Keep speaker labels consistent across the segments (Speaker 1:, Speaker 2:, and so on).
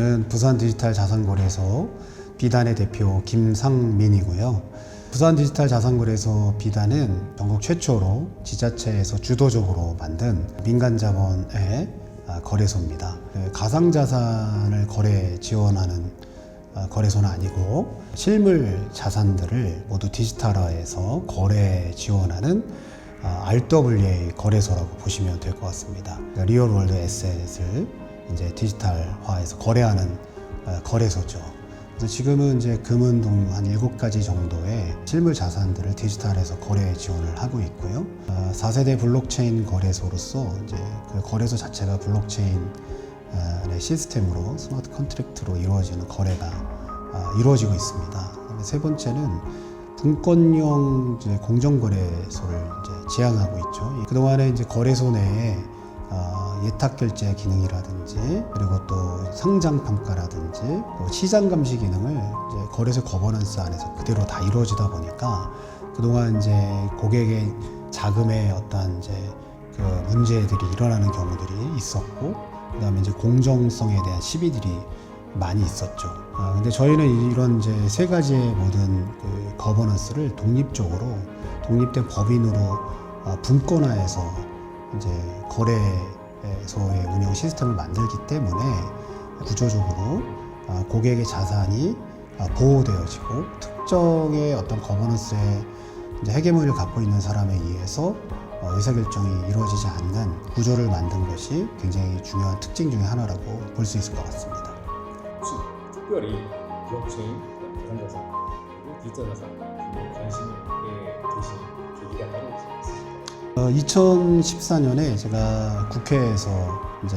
Speaker 1: 저는 부산 디지털 자산거래소 비단의 대표 김상민이고요. 부산 디지털 자산거래소 비단은 전국 최초로 지자체에서 주도적으로 만든 민간자본의 거래소입니다. 가상자산을 거래 지원하는 거래소는 아니고 실물 자산들을 모두 디지털화해서 거래 지원하는 RWA 거래소라고 보시면 될 것 같습니다. 리얼월드 에셋을 이제 디지털화해서 거래하는 거래소죠. 그래서 지금은 이제 금은동 한 7가지 정도의 실물 자산들을 디지털해서 거래 지원을 하고 있고요. 4세대 블록체인 거래소로서 이제 그 거래소 자체가 블록체인 시스템으로 스마트 컨트랙트로 이루어지는 거래가 이루어지고 있습니다. 세 번째는 분권형 이제 공정거래소를 이제 지향하고 있죠. 그동안에 이제 거래소 내에 예탁 결제 기능이라든지 그리고 또 상장 평가라든지 또 시장 감시 기능을 이제 거래소 거버넌스 안에서 그대로 다 이루어지다 보니까 그동안 이제 고객의 자금의 어떤 이제 그 문제들이 일어나는 경우들이 있었고 그다음에 이제 공정성에 대한 시비들이 많이 있었죠. 근데 저희는 이런 이제 세 가지의 모든 그 거버넌스를 독립적으로 독립된 법인으로 분권화해서 이제 거래소의 운영 시스템을 만들기 때문에 구조적으로 고객의 자산이 보호되어지고 특정의 어떤 거버넌스의 이제 헤게모니를 갖고 있는 사람에 의해서 의사결정이 이루어지지 않는 구조를 만든 것이 굉장히 중요한 특징 중에 하나라고 볼 수 있을 것 같습니다.
Speaker 2: 혹시 특별히 블록체인, 가상자산, 그리고 디지털 자산 관심에 드신 계기가 따로 있으실까요?
Speaker 1: 2014년에 제가 국회에서 이제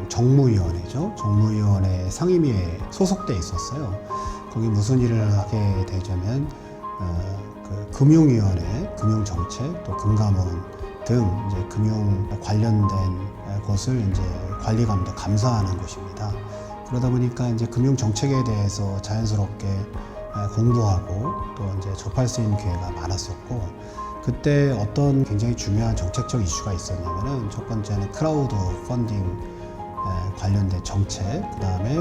Speaker 1: 정무위원회죠. 정무위원회 상임위에 소속돼 있었어요. 거기 무슨 일을 하게 되자면 그 금융위원회, 금융정책, 또 금감원 등 이제 금융 관련된 것을 이제 관리감독 감사하는 곳입니다. 그러다 보니까 이제 금융 정책에 대해서 자연스럽게 공부하고 또 이제 접할 수 있는 기회가 많았었고 그때 어떤 굉장히 중요한 정책적 이슈가 있었냐면은 첫 번째는 크라우드 펀딩 관련된 정책, 그 다음에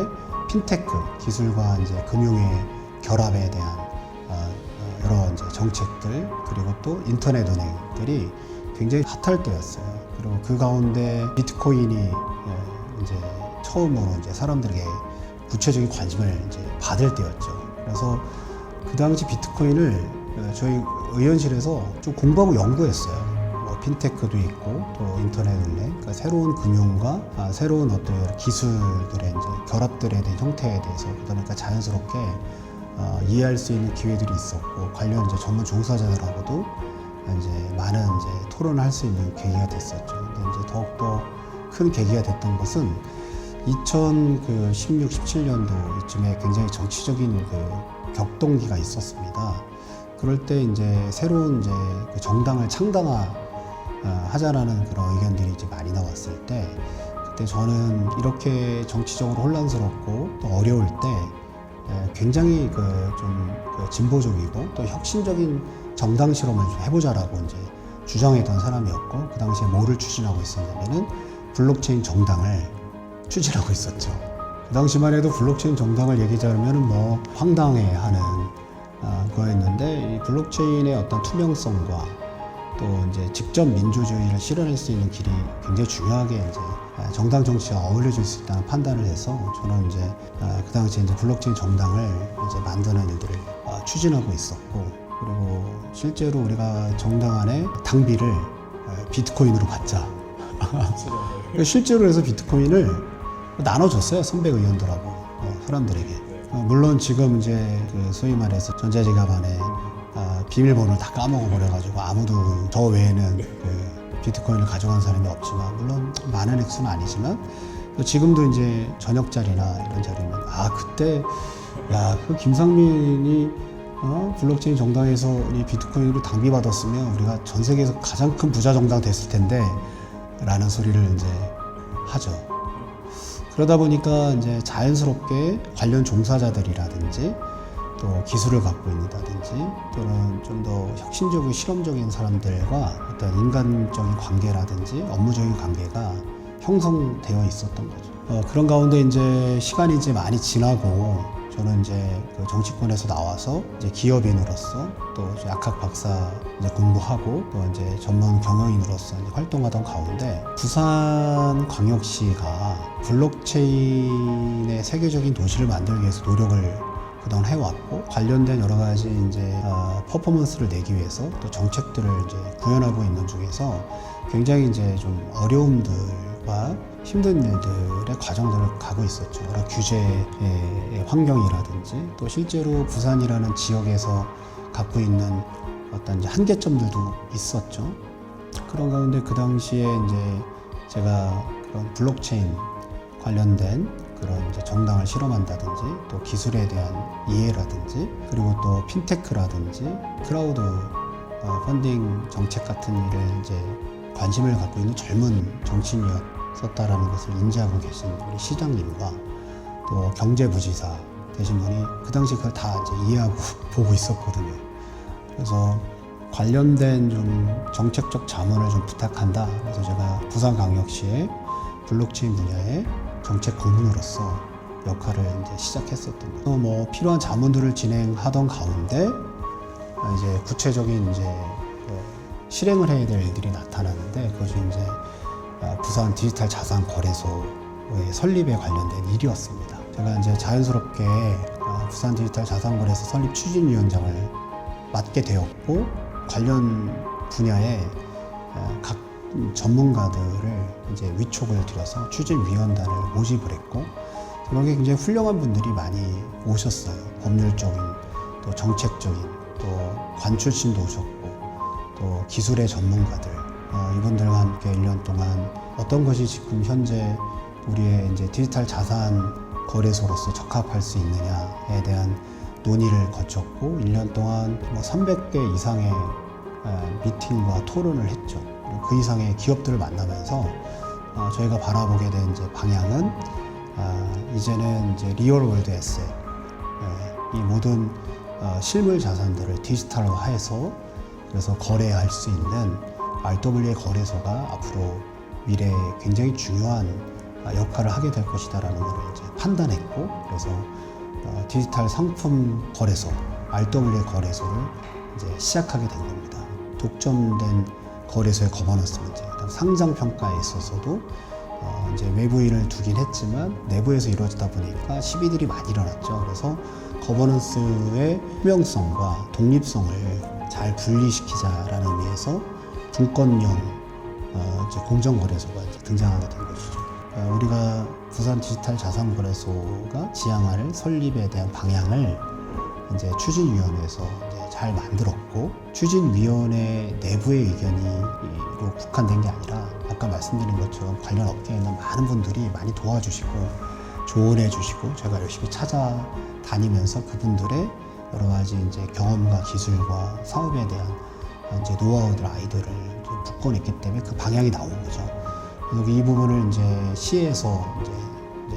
Speaker 1: 핀테크 기술과 이제 금융의 결합에 대한 여러 이제 정책들 그리고 또 인터넷 은행들이 굉장히 핫할 때였어요. 그리고 그 가운데 비트코인이 이제 처음으로 이제 사람들에게 구체적인 관심을 이제 받을 때였죠. 그래서 그 당시 비트코인을 저희 의원실에서 좀 공부하고 연구했어요. 뭐 핀테크도 있고 또 인터넷 은행, 그러니까 새로운 금융과 새로운 어떤 기술들의 이제 결합들에 대한 형태에 대해서 그러다 보니까 자연스럽게 이해할 수 있는 기회들이 있었고 관련 이제 전문 종사자들하고도 이제 많은 이제 토론을 할 수 있는 계기가 됐었죠. 근데 이제 더욱더 큰 계기가 됐던 것은 2016, 17년도 이쯤에 굉장히 정치적인 그 격동기가 있었습니다. 그럴 때 이제 새로운 이제 그 정당을 창당하자라는 그런 의견들이 이제 많이 나왔을 때 그때 저는 이렇게 정치적으로 혼란스럽고 또 어려울 때 굉장히 좀 진보적이고 또 혁신적인 정당 실험을 좀 해보자라고 이제 주장했던 사람이었고 그 당시에 뭐를 추진하고 있었냐면은 블록체인 정당을 추진하고 있었죠. 그 당시만 해도 블록체인 정당을 얘기하자면은 뭐 황당해하는 거였는데 이 블록체인의 어떤 투명성과 또 이제 직접 민주주의를 실현할 수 있는 길이 굉장히 중요하게 이제 정당 정치와 어울려질 수 있다는 판단을 해서 저는 이제 그 당시에 이제 블록체인 정당을 이제 만드는 일들을 추진하고 있었고 그리고 실제로 우리가 정당 안에 당비를 비트코인으로 받자. 실제로 해서 비트코인을 나눠줬어요. 선배 의원들하고 사람들에게. 물론 지금 이제 그 소위 말해서 전자지갑 안에 비밀번호를 다 까먹어버려가지고 아무도 저 외에는 그 비트코인을 가져간 사람이 없지만 물론 많은 액수는 아니지만 지금도 이제 저녁 자리나 이런 자리면 그때 그 김상민이 블록체인 정당에서 이 비트코인으로 당비 받았으면 우리가 전 세계에서 가장 큰 부자 정당 됐을 텐데 라는 소리를 이제 하죠. 그러다 보니까 이제 자연스럽게 관련 종사자들이라든지 또 기술을 갖고 있다든지 또는 좀 더 혁신적이고 실험적인 사람들과 어떤 인간적인 관계라든지 업무적인 관계가 형성되어 있었던 거죠. 그런 가운데 이제 시간이 이제 많이 지나고 저는 이제 그 정치권에서 나와서 이제 기업인으로서 또 이제 약학 박사 이제 공부하고 또 이제 전문 경영인으로서 이제 활동하던 가운데 부산광역시가 블록체인의 세계적인 도시를 만들기 위해서 노력을 그동안 해왔고 관련된 여러 가지 이제 퍼포먼스를 내기 위해서 또 정책들을 이제 구현하고 있는 중에서 굉장히 이제 좀 어려움들과 힘든 일들의 과정들을 가고 있었죠. 여러 규제의 환경이라든지 또 실제로 부산이라는 지역에서 갖고 있는 어떤 이제 한계점들도 있었죠. 그런 가운데 그 당시에 이제 제가 그런 블록체인 관련된 그런 이제 정당을 실험한다든지 또 기술에 대한 이해라든지 그리고 또 핀테크라든지 클라우드 펀딩 정책 같은 일을 이제 관심을 갖고 있는 젊은 정치인이었다라는 것을 인지하고 계신 우리 시장님과 또 경제부지사 되신 분이 그 당시 그걸 다 이제 이해하고 보고 있었거든요. 그래서 관련된 좀 정책적 자문을 좀 부탁한다. 그래서 제가 부산광역시의 블록체인 분야의 정책 고문으로서 역할을 이제 시작했었던 거예요. 뭐 필요한 자문들을 진행하던 가운데 이제 구체적인 이제 실행을 해야 될 일들이 나타나는데 그것이 이제 부산 디지털 자산 거래소의 설립에 관련된 일이었습니다. 제가 이제 자연스럽게 부산 디지털 자산 거래소 설립 추진위원장을 맡게 되었고 관련 분야의 각 전문가들을 이제 위촉을 드려서 추진위원단을 모집을 했고 거기에 굉장히 훌륭한 분들이 많이 오셨어요. 법률적인 또 정책적인 또 관 출신도 오셨고 또 기술의 전문가들 이분들과 함께 1년 동안 어떤 것이 지금 현재 우리의 이제 디지털 자산 거래소로서 적합할 수 있느냐에 대한 논의를 거쳤고 1년 동안 뭐 300개 이상의 미팅과 토론을 했죠. 그 이상의 기업들을 만나면서 저희가 바라보게 된 이제 방향은 이제는 이제 리얼 월드 에셋 이 모든 실물 자산들을 디지털화해서 그래서 거래할 수 있는 RWA 거래소가 앞으로 미래에 굉장히 중요한 역할을 하게 될 것이다라는 것을 이제 판단했고 그래서 디지털 상품 거래소 RWA 거래소를 이제 시작하게 된 겁니다. 독점된 거래소의 거버넌스 문제, 상장 평가에 있어서도 이제 외부인을 두긴 했지만 내부에서 이루어지다 보니까 시비들이 많이 일어났죠. 그래서 거버넌스의 투명성과 독립성을 잘 분리시키자라는 의미에서 분권형 이제 공정거래소가 이제 등장하게 된 것이죠. 우리가 부산 디지털 자산거래소가 지향할 설립에 대한 방향을 이제 추진위원회에서 이제 잘 만들었고 추진위원회 내부의 의견이로 국한된 게 아니라 아까 말씀드린 것처럼 관련 업계에 있는 많은 분들이 많이 도와주시고 조언해 주시고 제가 열심히 찾아다니면서 그분들의 여러 가지 이제 경험과 기술과 사업에 대한 이제 노하우들 아이들을 이제 묶어냈기 때문에 그 방향이 나온 거죠. 그래서 이 부분을 이제 시에서 이제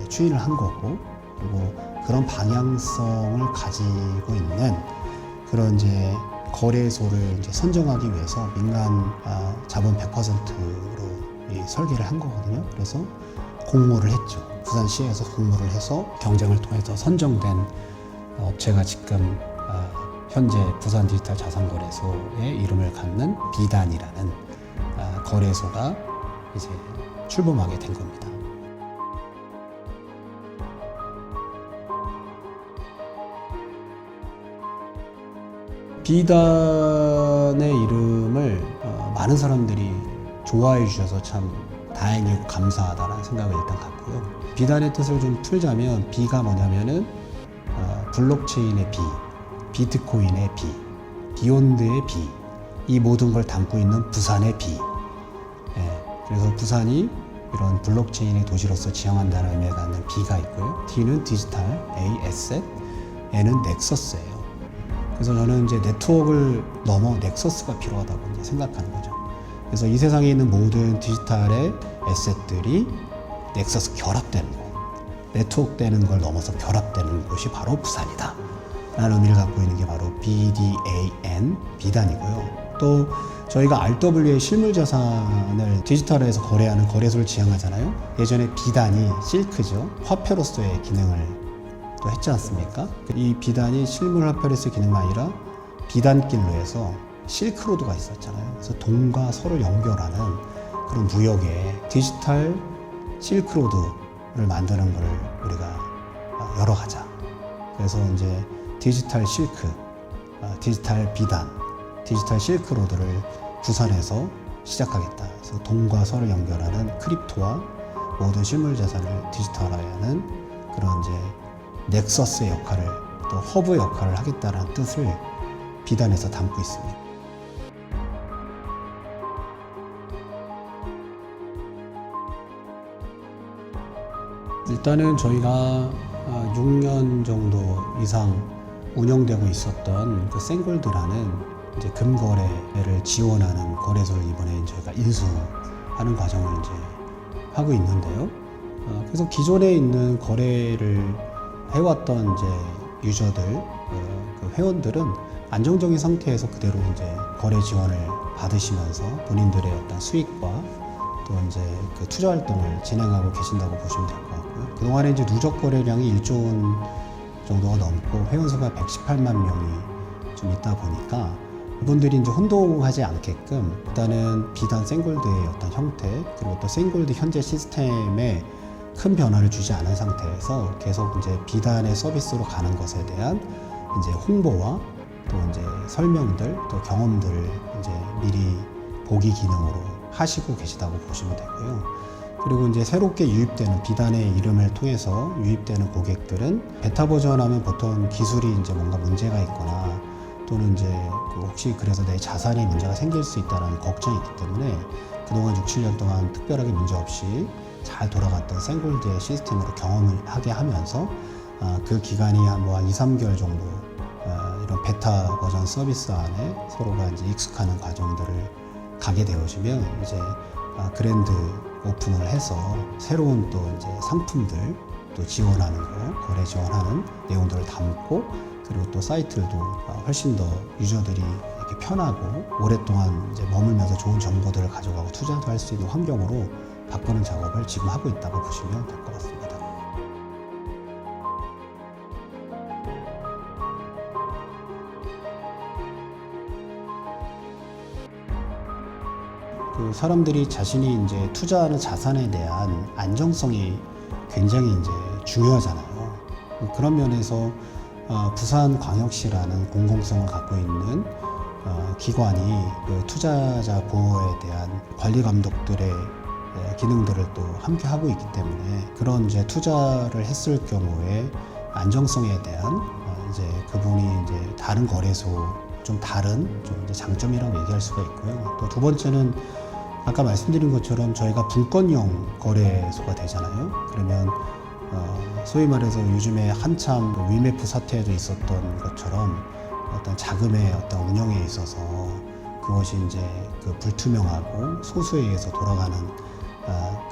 Speaker 1: 추진을 한 거고 그리고 그런 방향성을 가지고 있는 그런 이제 거래소를 이제 선정하기 위해서 민간 자본 100%로 설계를 한 거거든요. 그래서 공모를 했죠. 부산시에서 공모를 해서 경쟁을 통해서 선정된 업체가 지금 현재 부산 디지털 자산거래소의 이름을 갖는 비단이라는 거래소가 이제 출범하게 된 겁니다. 비단의 이름을 많은 사람들이 좋아해 주셔서 참 다행이고 감사하다는 생각을 일단 갖고요. 비단의 뜻을 좀 풀자면 비가 뭐냐면은 블록체인의 비, 비트코인의 비, 비욘드의 비, 이 모든 걸 담고 있는 부산의 비. 그래서 부산이 이런 블록체인의 도시로서 지향한다는 의미를 갖는 B가 있고요. D는 디지털, A, 에셋, N은 넥서스예요. 그래서 저는 이제 네트워크를 넘어 넥서스가 필요하다고 이제 생각하는 거죠. 그래서 이 세상에 있는 모든 디지털의 에셋들이 넥서스 결합되는 거, 네트워크 되는 걸 넘어서 결합되는 곳이 바로 부산이다 라는 의미를 갖고 있는 게 바로 BDAN, 비단이고요. 또 저희가 RWA 실물 자산을 디지털화해서 거래하는 거래소를 지향하잖아요. 예전에 비단이 실크죠. 화폐로서의 기능을 또 했지 않습니까? 이 비단이 실물 화폐로서의 기능만 아니라 비단길로 해서 실크로드가 있었잖아요. 그래서 동과 서를 연결하는 그런 무역의 디지털 실크로드를 만드는 걸 우리가 열어가자. 그래서 이제 디지털 실크, 디지털 비단, 디지털 실크로드를 부산에서 시작하겠다. 그래서 동과 서를 연결하는 크립토와 모든 실물 자산을 디지털화하는 그런 이제 넥서스의 역할을 또 허브 역할을 하겠다는 뜻을 비단에서 담고 있습니다. 일단은 저희가 6년 정도 이상 운영되고 있었던 그 생골드라는 이제 금거래를 지원하는 거래소를 이번에 저희가 인수하는 과정을 이제 하고 있는데요. 그래서 기존에 있는 거래를 해왔던 이제 유저들, 그 회원들은 안정적인 상태에서 그대로 이제 거래 지원을 받으시면서 본인들의 어떤 수익과 또 이제 그 투자 활동을 진행하고 계신다고 보시면 될 것 같고요. 그동안에 이제 누적 거래량이 1조 원 정도가 넘고 회원 수가 118만 명이 좀 있다 보니까 이분들이 이제 혼동하지 않게끔 일단은 비단 생골드의 어떤 형태 그리고 또 생골드 현재 시스템에 큰 변화를 주지 않은 상태에서 계속 이제 비단의 서비스로 가는 것에 대한 이제 홍보와 또 이제 설명들 또 경험들을 이제 미리 보기 기능으로 하시고 계시다고 보시면 되고요. 그리고 이제 새롭게 유입되는 비단의 이름을 통해서 유입되는 고객들은 베타 버전하면 보통 기술이 이제 뭔가 문제가 있거나 또는 이제 혹시 그래서 내 자산에 문제가 생길 수 있다는 걱정이 있기 때문에 그동안 6, 7년 동안 특별하게 문제 없이 잘 돌아갔던 생골드의 시스템으로 경험을 하게 하면서 그 기간이 한 2, 3개월 정도 이런 베타 버전 서비스 안에 서로가 이제 익숙하는 과정들을 가게 되어지면 이제 그랜드 오픈을 해서 새로운 또 이제 상품들 또 지원하는 거, 거래 지원하는 내용들을 담고 그리고 또 사이트들도 훨씬 더 유저들이 이렇게 편하고 오랫동안 이제 머물면서 좋은 정보들을 가져가고 투자도 할 수 있는 환경으로 바꾸는 작업을 지금 하고 있다고 보시면 될 것 같습니다. 그 사람들이 자신이 이제 투자하는 자산에 대한 안정성이 굉장히 이제 중요하잖아요. 그런 면에서 부산광역시라는 공공성을 갖고 있는 기관이 그 투자자 보호에 대한 관리 감독들의 기능들을 또 함께 하고 있기 때문에 그런 이제 투자를 했을 경우에 안정성에 대한 이제 그분이 이제 다른 거래소 좀 다른 좀 이제 장점이라고 얘기할 수가 있고요. 또 두 번째는 아까 말씀드린 것처럼 저희가 분권형 거래소가 되잖아요. 그러면 소위 말해서 요즘에 한참 위메프 사태에도 있었던 것처럼 어떤 자금의 어떤 운영에 있어서 그것이 이제 그 불투명하고 소수에 의해서 돌아가는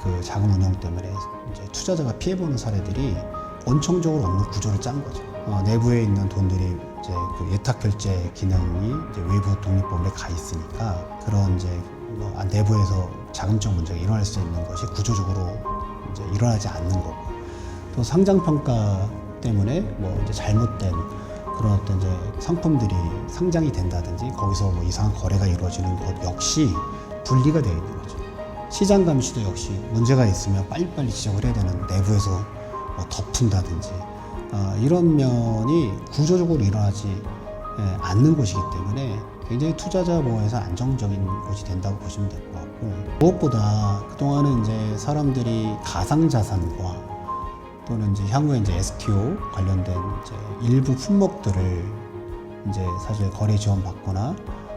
Speaker 1: 그 자금 운영 때문에 이제 투자자가 피해보는 사례들이 원청적으로 없는 구조를 짠 거죠. 내부에 있는 돈들이 이제 그 예탁 결제 기능이 이제 외부 독립법에 가 있으니까 그런 이제 내부에서 자금적 문제가 일어날 수 있는 것이 구조적으로 이제 일어나지 않는 거고 또 상장 평가 때문에 뭐 이제 잘못된 그런 어떤 이제 상품들이 상장이 된다든지 거기서 뭐 이상한 거래가 이루어지는 것 역시 분리가 되어 있는 거죠. 시장 감시도 역시 문제가 있으면 빨리빨리 지적을 해야 되는 내부에서 뭐 덮은다든지 이런 면이 구조적으로 일어나지 않는 곳이기 때문에 굉장히 투자자 보호에서 안정적인 곳이 된다고 보시면 될 것 같고 무엇보다 그동안은 이제 사람들이 가상자산과 또는 이제 향후에 이제 STO 관련된 이제 일부 품목들을 이제 사실 거래 지원 받거나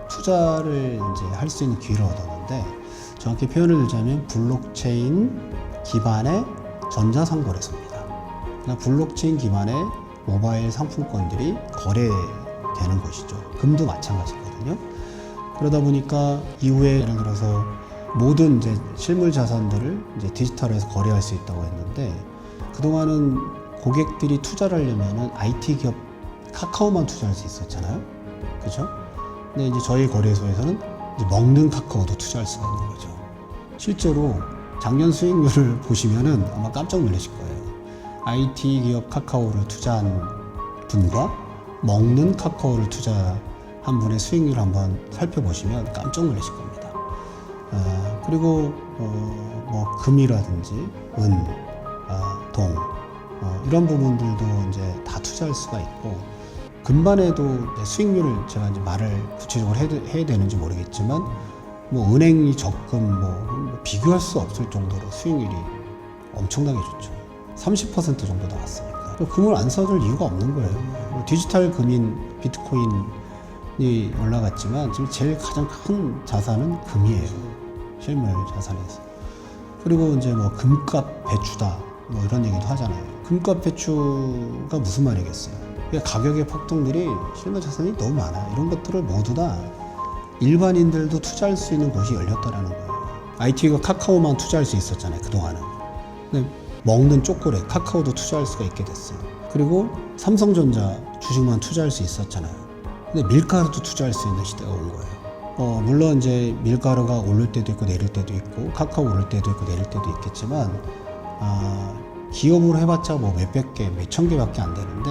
Speaker 1: 투자를 이제 할 수 있는 기회를 얻었는데 정확히 표현을 들자면 블록체인 기반의 전자상거래소입니다. 그러니까 블록체인 기반의 모바일 상품권들이 거래되는 것이죠. 금도 마찬가지거든요. 그러다 보니까 이후에 예를 들어서 모든 이제 실물 자산들을 이제 디지털에서 거래할 수 있다고 했는데 그동안은 고객들이 투자를 하려면은 IT 기업 카카오만 투자할 수 있었잖아요. 그렇죠? 근데 이제 저희 거래소에서는 이제 먹는 카카오도 투자할 수가 있는 거죠. 실제로 작년 수익률을 보시면은 아마 깜짝 놀라실 거예요. IT 기업 카카오를 투자한 분과 먹는 카카오를 투자한 분의 수익률을 한번 살펴보시면 깜짝 놀라실 겁니다. 그리고 뭐 금이라든지 은, 동 이런 부분들도 이제 다 투자할 수가 있고, 금반에도 수익률을 제가 이제 말을 구체적으로 해야 되는지 모르겠지만 뭐 은행이 적금 뭐 비교할 수 없을 정도로 수익률이 엄청나게 좋죠. 30% 정도 나왔으니까 금을 안 써줄 이유가 없는 거예요. 디지털 금인 비트코인이 올라갔지만 지금 제일 가장 큰 자산은 금이에요. 실물 자산에서. 그리고 이제 뭐 금값 배추다 뭐 이런 얘기도 하잖아요. 금값 배추가 무슨 말이겠어요? 가격의 폭등들이 실물 자산이 너무 많아요. 이런 것들을 모두 다 일반인들도 투자할 수 있는 곳이 열렸다라는 거예요. IT가 카카오만 투자할 수 있었잖아요, 그동안은. 근데 먹는 초콜릿, 카카오도 투자할 수가 있게 됐어요. 그리고 삼성전자 주식만 투자할 수 있었잖아요. 근데 밀가루도 투자할 수 있는 시대가 온 거예요. 물론 이제 밀가루가 오를 때도 있고 내릴 때도 있고, 카카오 오를 때도 있고 내릴 때도 있겠지만, 기업으로 해봤자 뭐 몇백 개, 몇천 개밖에 안 되는데,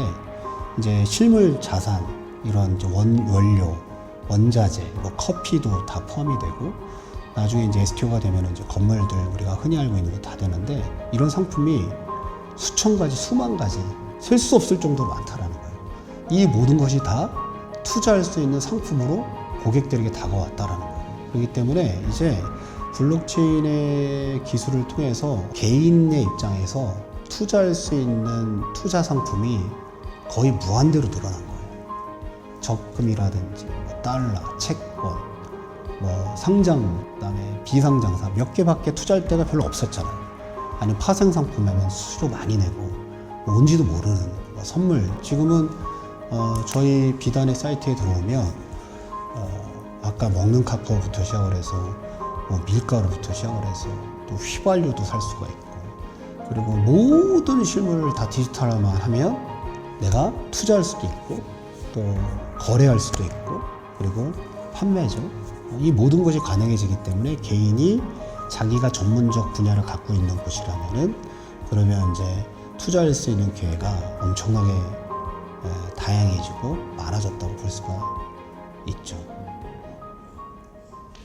Speaker 1: 이제 실물 자산, 이런 이제 원료, 원자재, 뭐 커피도 다 포함이 되고, 나중에 이제 STO가 되면 이제 건물들 우리가 흔히 알고 있는 거 다 되는데, 이런 상품이 수천 가지, 수만 가지, 셀 수 없을 정도로 많다라는 거예요. 이 모든 것이 다 투자할 수 있는 상품으로 고객들에게 다가왔다라는 거예요. 그렇기 때문에 이제 블록체인의 기술을 통해서 개인의 입장에서 투자할 수 있는 투자 상품이 거의 무한대로 늘어난 거예요. 적금이라든지 뭐 달러, 채권, 뭐 상장, 그다음에 비상장사 몇 개밖에 투자할 데가 별로 없었잖아요. 아니면 파생 상품에는 수수료 많이 내고 뭐 뭔지도 모르는 뭐 선물. 지금은 저희 비단의 사이트에 들어오면 아까 먹는 카카오부터 시작을 해서 뭐 밀가루부터 시작을 해서 또 휘발유도 살 수가 있고, 그리고 모든 실물을 다 디지털화만 하면 내가 투자할 수도 있고 또 거래할 수도 있고, 그리고 판매죠. 이 모든 것이 가능해지기 때문에 개인이 자기가 전문적 분야를 갖고 있는 곳이라면은, 그러면 이제 투자할 수 있는 기회가 엄청나게 다양해지고 많아졌다고 볼 수가 있죠.